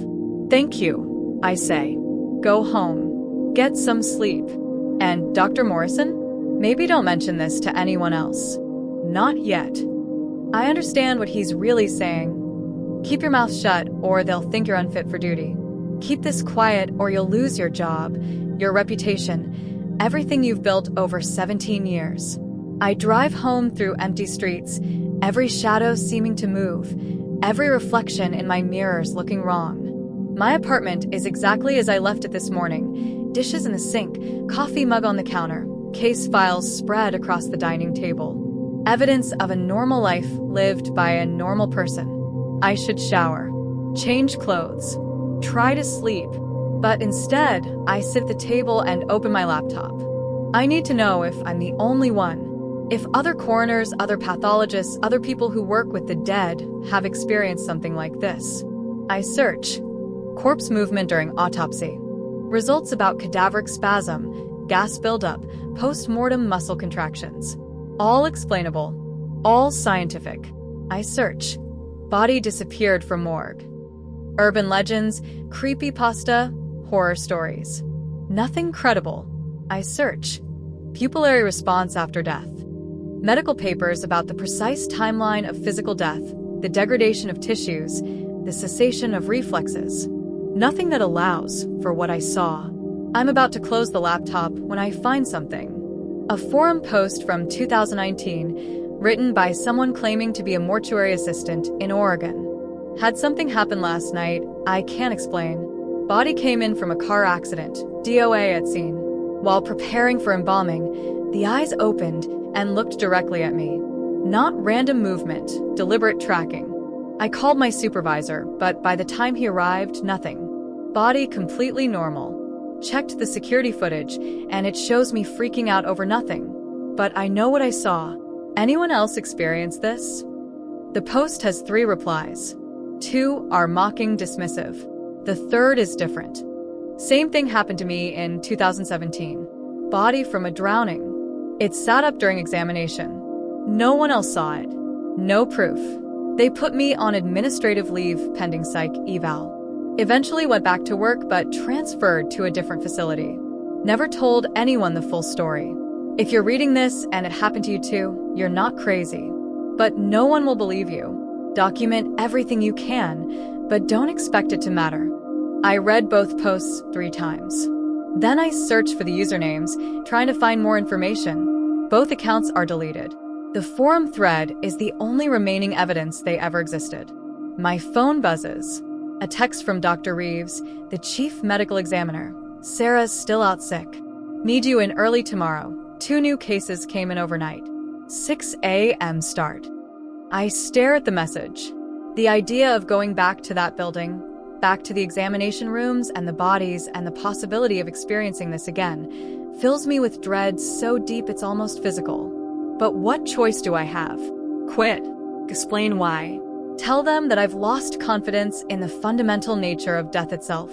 "Thank you," I say. "Go home. Get some sleep. And Dr. Morrison, maybe don't mention this to anyone else." "Not yet." I understand what he's really saying. Keep your mouth shut or they'll think you're unfit for duty. Keep this quiet or you'll lose your job, your reputation, everything you've built over 17 years. I drive home through empty streets, every shadow seeming to move, every reflection in my mirrors looking wrong. My apartment is exactly as I left it this morning. Dishes in the sink, coffee mug on the counter, case files spread across the dining table. Evidence of a normal life lived by a normal person. I should shower, change clothes, try to sleep, but instead, I sit at the table and open my laptop. I need to know if I'm the only one. If other coroners, other pathologists, other people who work with the dead have experienced something like this. I search. Corpse movement during autopsy. Results about cadaveric spasm, gas buildup, post-mortem muscle contractions. All explainable. All scientific. I search. Body disappeared from morgue. Urban legends, creepypasta, horror stories. Nothing credible. I search. Pupillary response after death. Medical papers about the precise timeline of physical death, the degradation of tissues, the cessation of reflexes. Nothing that allows for what I saw. I'm about to close the laptop when I find something. A forum post from 2019, written by someone claiming to be a mortuary assistant in Oregon. Had something happen last night, I can't explain. Body came in from a car accident, DOA at scene. While preparing for embalming, the eyes opened and looked directly at me. Not random movement, deliberate tracking. I called my supervisor, but by the time he arrived, nothing. Body completely normal. Checked the security footage, and it shows me freaking out over nothing. But I know what I saw. Anyone else experienced this? The post has 3 replies. 2 are mocking dismissive. The third is different. Same thing happened to me in 2017. Body from a drowning. It sat up during examination. No one else saw it. No proof. They put me on administrative leave pending psych eval. Eventually went back to work but transferred to a different facility. Never told anyone the full story. If you're reading this and it happened to you too, you're not crazy. But no one will believe you. Document everything you can, but don't expect it to matter. I read both posts 3 times. Then I searched for the usernames, trying to find more information. Both accounts are deleted. The forum thread is the only remaining evidence they ever existed. My phone buzzes. A text from Dr. Reeves, the chief medical examiner. "Sarah's still out sick. Need you in early tomorrow. 2 new cases came in overnight. 6 a.m. start. I stare at the message. The idea of going back to that building, back to the examination rooms and the bodies and the possibility of experiencing this again, fills me with dread so deep it's almost physical. But what choice do I have? Quit. Explain why. Tell them that I've lost confidence in the fundamental nature of death itself.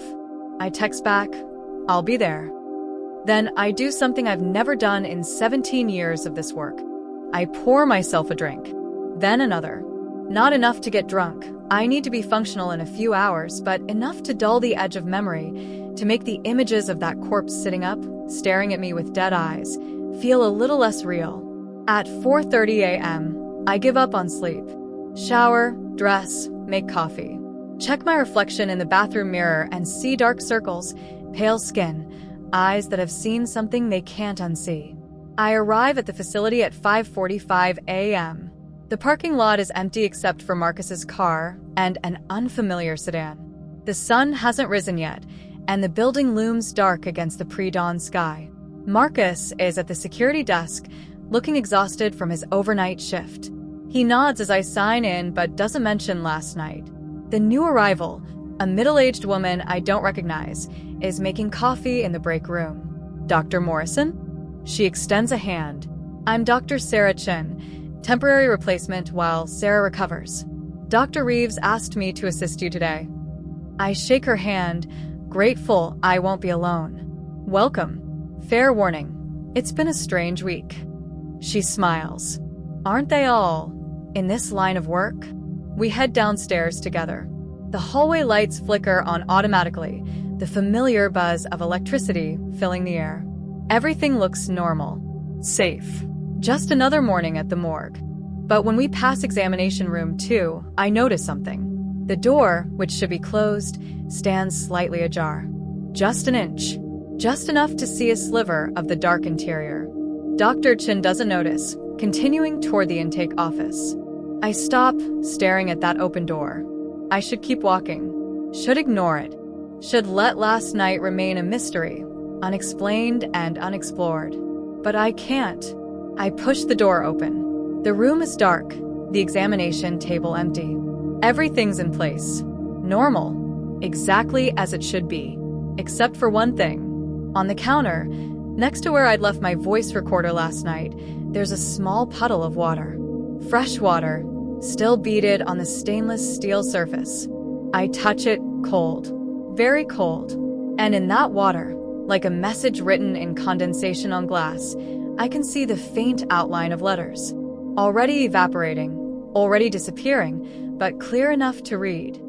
I text back, I'll be there. Then I do something I've never done in 17 years of this work. I pour myself a drink. Then another. Not enough to get drunk. I need to be functional in a few hours, but enough to dull the edge of memory, to make the images of that corpse sitting up, staring at me with dead eyes, feel a little less real. At 4:30 a.m., I give up on sleep. Shower, dress, make coffee. Check my reflection in the bathroom mirror and see dark circles, pale skin, eyes that have seen something they can't unsee. I arrive at the facility at 5:45 a.m. The parking lot is empty except for Marcus's car and an unfamiliar sedan. The sun hasn't risen yet, and the building looms dark against the pre-dawn sky. Marcus is at the security desk, looking exhausted from his overnight shift. He nods as I sign in but doesn't mention last night. The new arrival, a middle-aged woman I don't recognize, is making coffee in the break room. Dr. Morrison? She extends a hand. I'm Dr. Sarah Chin, temporary replacement while Sarah recovers. Dr. Reeves asked me to assist you today. I shake her hand, grateful I won't be alone. Welcome. Fair warning, it's been a strange week. She smiles. Aren't they all? In this line of work? We head downstairs together. The hallway lights flicker on automatically, the familiar buzz of electricity filling the air. Everything looks normal. Safe. Just another morning at the morgue. But when we pass examination room 2, I notice something. The door, which should be closed, stands slightly ajar. Just an inch. Just enough to see a sliver of the dark interior. Dr. Chin doesn't notice, continuing toward the intake office. I stop, staring at that open door. I should keep walking. Should ignore it. Should let last night remain a mystery, unexplained and unexplored. But I can't. I push the door open. The room is dark, the examination table empty. Everything's in place. Normal. Exactly as it should be. Except for one thing. On the counter, next to where I'd left my voice recorder last night, there's a small puddle of water. Fresh water, still beaded on the stainless steel surface. I touch it cold. Very cold. And in that water, like a message written in condensation on glass, I can see the faint outline of letters. Already evaporating, already disappearing, but clear enough to read.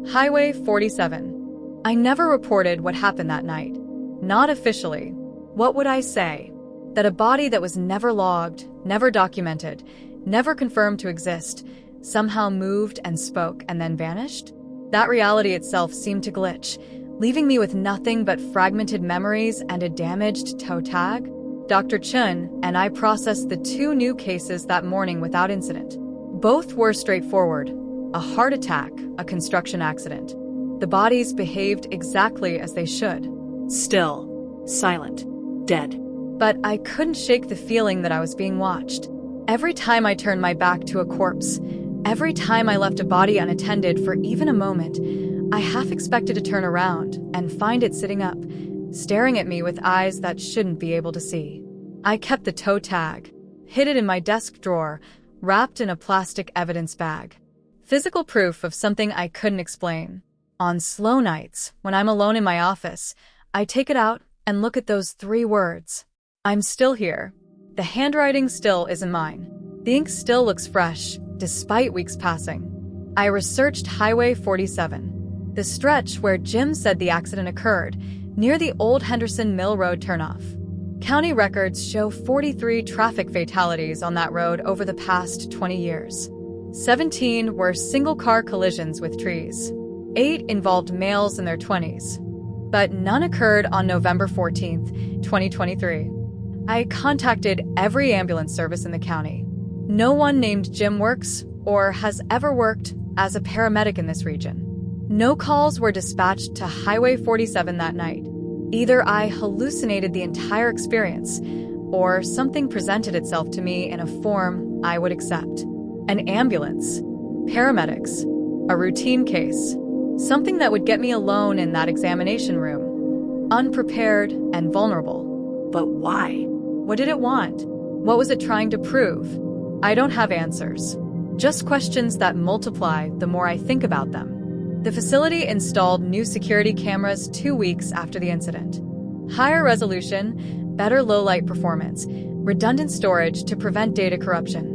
Highway 47. I never reported what happened that night. Not officially. What would I say? That a body that was never logged, never documented, never confirmed to exist, somehow moved and spoke and then vanished? That reality itself seemed to glitch, leaving me with nothing but fragmented memories and a damaged toe tag. Dr. Chun and I processed the 2 new cases that morning without incident. Both were straightforward. A heart attack, a construction accident. The bodies behaved exactly as they should. Still. Silent. Dead. But I couldn't shake the feeling that I was being watched. Every time I turned my back to a corpse, every time I left a body unattended for even a moment, I half expected to turn around and find it sitting up, staring at me with eyes that shouldn't be able to see. I kept the toe tag, hid it in my desk drawer, wrapped in a plastic evidence bag. Physical proof of something I couldn't explain. On slow nights, when I'm alone in my office, I take it out and look at those 3 words. I'm still here. The handwriting still isn't mine. The ink still looks fresh, despite weeks passing. I researched Highway 47, the stretch where Jim said the accident occurred, near the old Henderson Mill Road turnoff. County records show 43 traffic fatalities on that road over the past 20 years. 17 were single-car collisions with trees. 8 involved males in their 20s. But none occurred on November 14th, 2023. I contacted every ambulance service in the county. No one named Jim works or has ever worked as a paramedic in this region. No calls were dispatched to Highway 47 that night. Either I hallucinated the entire experience, or something presented itself to me in a form I would accept. An ambulance, paramedics, a routine case, something that would get me alone in that examination room, unprepared and vulnerable. But why? What did it want? What was it trying to prove? I don't have answers. Just questions that multiply the more I think about them. The facility installed new security cameras 2 weeks after the incident. Higher resolution, better low-light performance, redundant storage to prevent data corruption.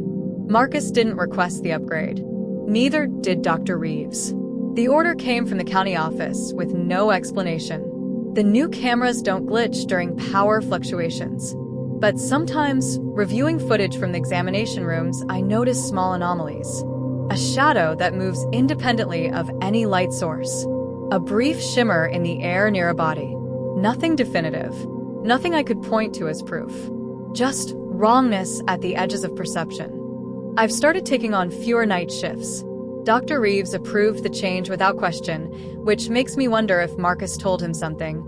Marcus didn't request the upgrade. Neither did Dr. Reeves. The order came from the county office with no explanation. The new cameras don't glitch during power fluctuations. But sometimes, reviewing footage from the examination rooms, I notice small anomalies. A shadow that moves independently of any light source. A brief shimmer in the air near a body. Nothing definitive. Nothing I could point to as proof. Just wrongness at the edges of perception. I've started taking on fewer night shifts. Dr. Reeves approved the change without question, which makes me wonder if Marcus told him something,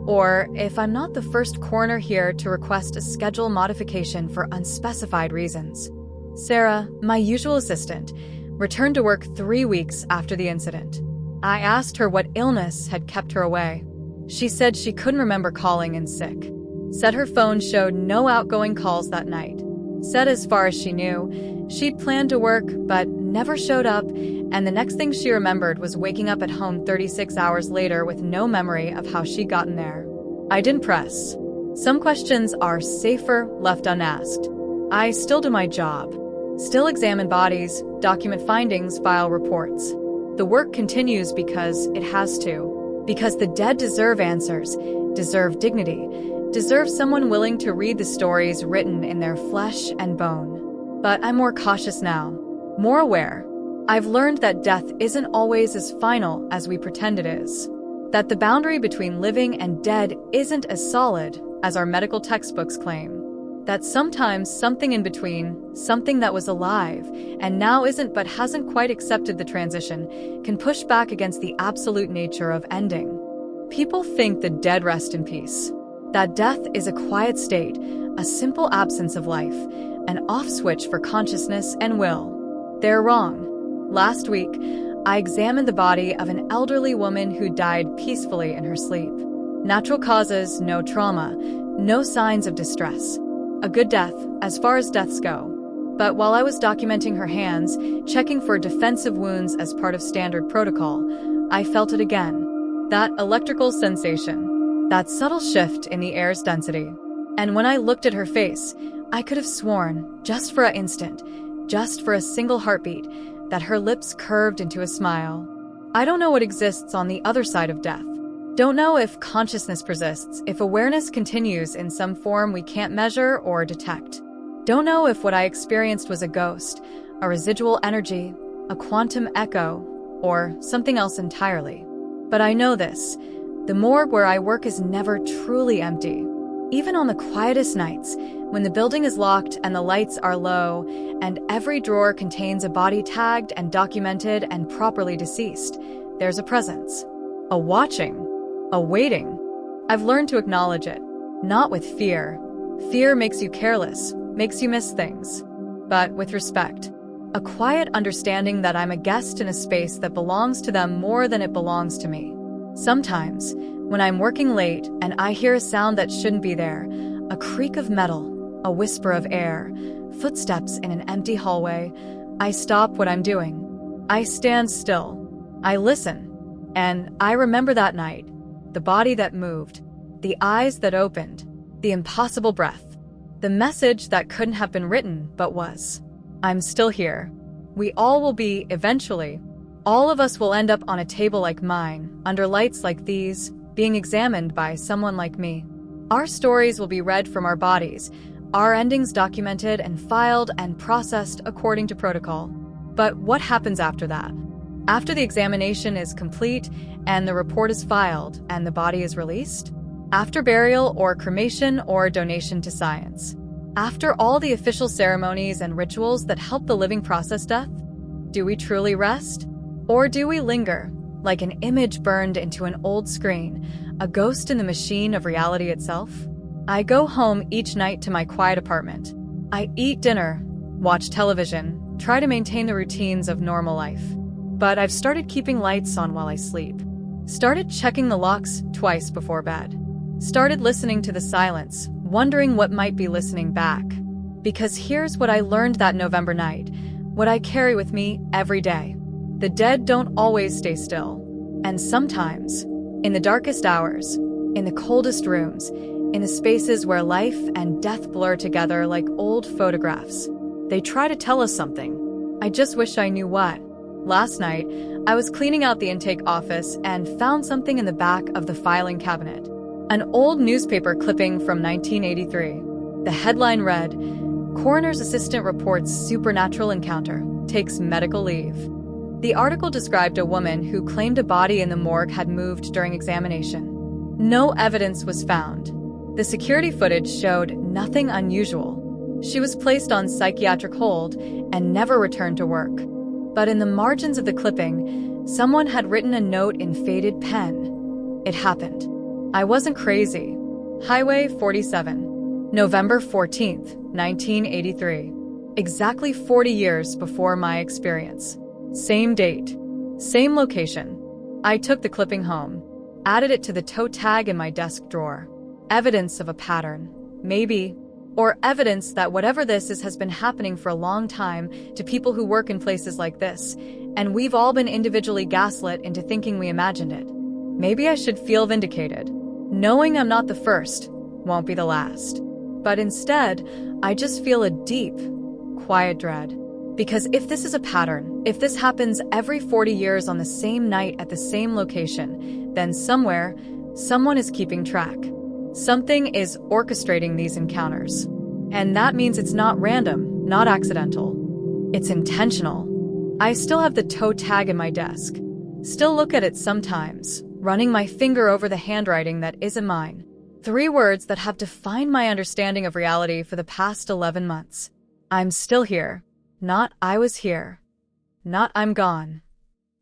or if I'm not the first coroner here to request a schedule modification for unspecified reasons. Sarah, my usual assistant, returned to work 3 weeks after the incident. I asked her what illness had kept her away. She said she couldn't remember calling in sick. Said her phone showed no outgoing calls that night. Said as far as she knew, she'd planned to work but never showed up, and the next thing she remembered was waking up at home 36 hours later with no memory of how she'd gotten there. I didn't press. Some questions are safer left unasked. I still do my job. Still examine bodies, document findings, file reports. The work continues because it has to. Because the dead deserve answers, deserve dignity, deserve someone willing to read the stories written in their flesh and bone. But I'm more cautious now, more aware. I've learned that death isn't always as final as we pretend it is. That the boundary between living and dead isn't as solid as our medical textbooks claim. That sometimes something in between, something that was alive and now isn't but hasn't quite accepted the transition, can push back against the absolute nature of ending. People think the dead rest in peace. That death is a quiet state, a simple absence of life, an off switch for consciousness and will. They're wrong. Last week, I examined the body of an elderly woman who died peacefully in her sleep. Natural causes, no trauma, no signs of distress. A good death, as far as deaths go. But while I was documenting her hands, checking for defensive wounds as part of standard protocol, I felt it again. That electrical sensation. That subtle shift in the air's density. And when I looked at her face, I could have sworn, just for an instant, just for a single heartbeat, that her lips curved into a smile. I don't know what exists on the other side of death. Don't know if consciousness persists, if awareness continues in some form we can't measure or detect. Don't know if what I experienced was a ghost, a residual energy, a quantum echo, or something else entirely. But I know this. The morgue where I work is never truly empty. Even on the quietest nights, when the building is locked and the lights are low, and every drawer contains a body tagged and documented and properly deceased, there's a presence. A watching. A waiting. I've learned to acknowledge it. Not with fear. Fear makes you careless, makes you miss things. But with respect. A quiet understanding that I'm a guest in a space that belongs to them more than it belongs to me. Sometimes, when I'm working late and I hear a sound that shouldn't be there, a creak of metal, a whisper of air, footsteps in an empty hallway, I stop what I'm doing. I stand still. I listen. And I remember that night. The body that moved, the eyes that opened, the impossible breath, the message that couldn't have been written but was. I'm still here. We all will be, eventually. All of us will end up on a table like mine, under lights like these, being examined by someone like me. Our stories will be read from our bodies, our endings documented and filed and processed according to protocol. But what happens after that? After the examination is complete and the report is filed and the body is released? After burial or cremation or donation to science? After all the official ceremonies and rituals that help the living process death? Do we truly rest? Or do we linger, like an image burned into an old screen, a ghost in the machine of reality itself? I go home each night to my quiet apartment. I eat dinner, watch television, try to maintain the routines of normal life. But I've started keeping lights on while I sleep. Started checking the locks twice before bed. Started listening to the silence, wondering what might be listening back. Because here's what I learned that November night, what I carry with me every day. The dead don't always stay still. And sometimes, in the darkest hours, in the coldest rooms, in the spaces where life and death blur together like old photographs, they try to tell us something. I just wish I knew what. Last night, I was cleaning out the intake office and found something in the back of the filing cabinet. An old newspaper clipping from 1983. The headline read, "Coroner's assistant reports supernatural encounter, takes medical leave." The article described a woman who claimed a body in the morgue had moved during examination. No evidence was found. The security footage showed nothing unusual. She was placed on psychiatric hold and never returned to work. But in the margins of the clipping, someone had written a note in faded pen. It happened. I wasn't crazy. Highway 47, November 14th, 1983. Exactly 40 years before my experience. Same date, same location. I took the clipping home, added it to the toe tag in my desk drawer. Evidence of a pattern, maybe, or evidence that whatever this is has been happening for a long time to people who work in places like this, and we've all been individually gaslit into thinking we imagined it. Maybe I should feel vindicated, knowing I'm not the first, won't be the last. But instead, I just feel a deep, quiet dread. Because if this is a pattern, if this happens every 40 years on the same night at the same location, then somewhere, someone is keeping track. Something is orchestrating these encounters. And that means it's not random, not accidental. It's intentional. I still have the toe tag in my desk. Still look at it sometimes, running my finger over the handwriting that isn't mine. 3 words that have defined my understanding of reality for the past 11 months. I'm still here. Not I was here. Not I'm gone.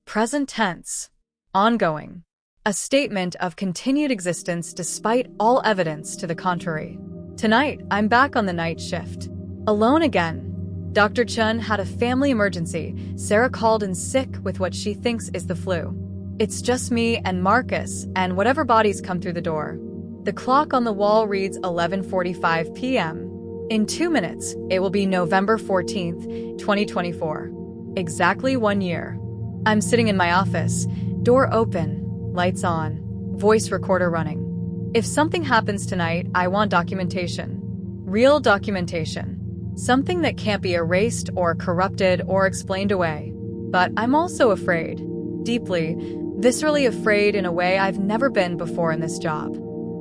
Present tense. Ongoing. A statement of continued existence despite all evidence to the contrary. Tonight, I'm back on the night shift. Alone again. Dr. Chun had a family emergency. Sarah called in sick with what she thinks is the flu. It's just me and Marcus and whatever bodies come through the door. The clock on the wall reads 11:45 p.m. In 2 minutes, it will be November 14th, 2024. Exactly 1 year. I'm sitting in my office, door open, lights on, voice recorder running. If something happens tonight, I want documentation. Real documentation. Something that can't be erased or corrupted or explained away. But I'm also afraid. Deeply, viscerally afraid in a way I've never been before in this job.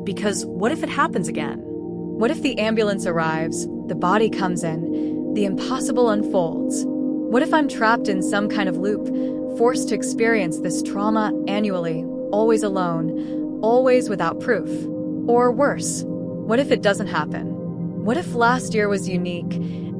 Because what if it happens again? What if the ambulance arrives, the body comes in, the impossible unfolds? What if I'm trapped in some kind of loop, forced to experience this trauma annually, always alone, always without proof? Or worse, what if it doesn't happen? What if last year was unique,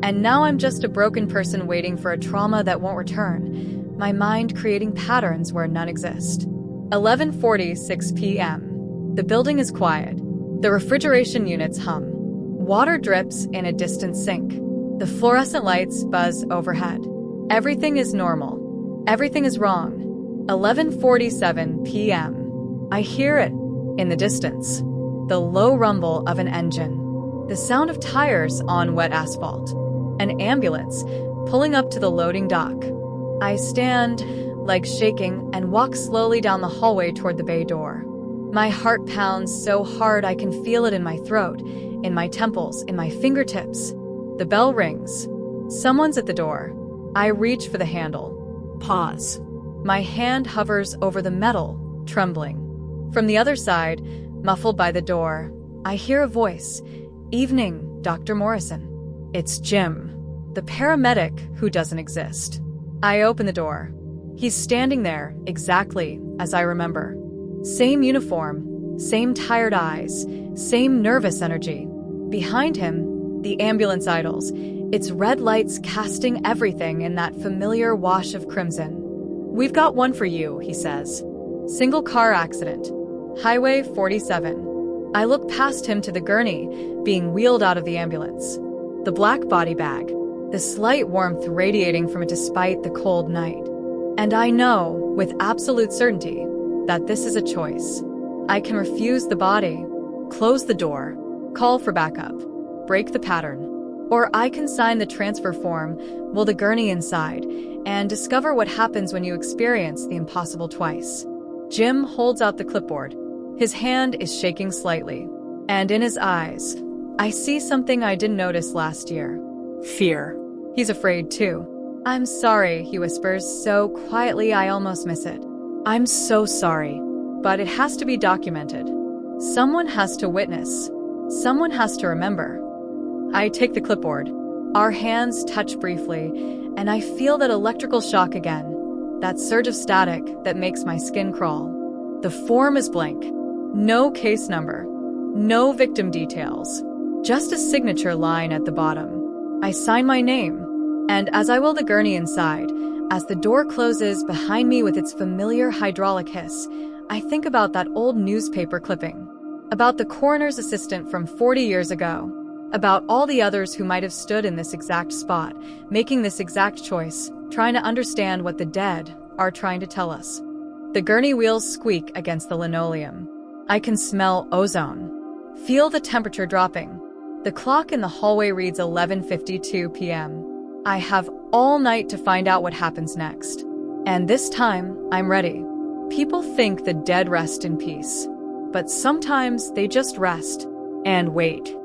and now I'm just a broken person waiting for a trauma that won't return, my mind creating patterns where none exist? 11:46 p.m. The building is quiet. The refrigeration units hum. Water drips in a distant sink. The fluorescent lights buzz overhead. Everything is normal. Everything is wrong. 11:47 p.m. I hear it in the distance. The low rumble of an engine. The sound of tires on wet asphalt. An ambulance pulling up to the loading dock. I stand, legs shaking, and walk slowly down the hallway toward the bay door. My heart pounds so hard I can feel it in my throat, in my temples, in my fingertips. The bell rings. Someone's at the door. I reach for the handle. Pause. My hand hovers over the metal, trembling. From the other side, muffled by the door, I hear a voice. "Evening, Dr. Morrison." It's Jim, the paramedic who doesn't exist. I open the door. He's standing there, exactly as I remember. Same uniform, same tired eyes, same nervous energy. Behind him, the ambulance idles, its red lights casting everything in that familiar wash of crimson. "We've got one for you," he says. "Single car accident. Highway 47. I look past him to the gurney, being wheeled out of the ambulance. The black body bag. the slight warmth radiating from it despite the cold night. And I know, with absolute certainty, that this is a choice. I can refuse the body, close the door, call for backup, break the pattern, or I can sign the transfer form, will the gurney inside, and discover what happens when you experience the impossible twice. Jim holds out the clipboard. His hand is shaking slightly, and in his eyes, I see something I didn't notice last year. Fear. He's afraid too. "I'm sorry," he whispers so quietly I almost miss it. I'm so sorry. But it has to be documented. Someone has to witness. Someone has to remember. I take the clipboard. Our hands touch briefly, and I feel that electrical shock again. That surge of static that makes my skin crawl. The form is blank. No case number. No victim details. Just a signature line at the bottom. I sign my name, and as I will the gurney inside, as the door closes behind me with its familiar hydraulic hiss, I think about that old newspaper clipping. About the coroner's assistant from 40 years ago. About all the others who might have stood in this exact spot, making this exact choice, trying to understand what the dead are trying to tell us. The gurney wheels squeak against the linoleum. I can smell ozone. Feel the temperature dropping. The clock in the hallway reads 11:52 p.m. I have all night to find out what happens next. And this time, I'm ready. People think the dead rest in peace. But sometimes they just rest and wait.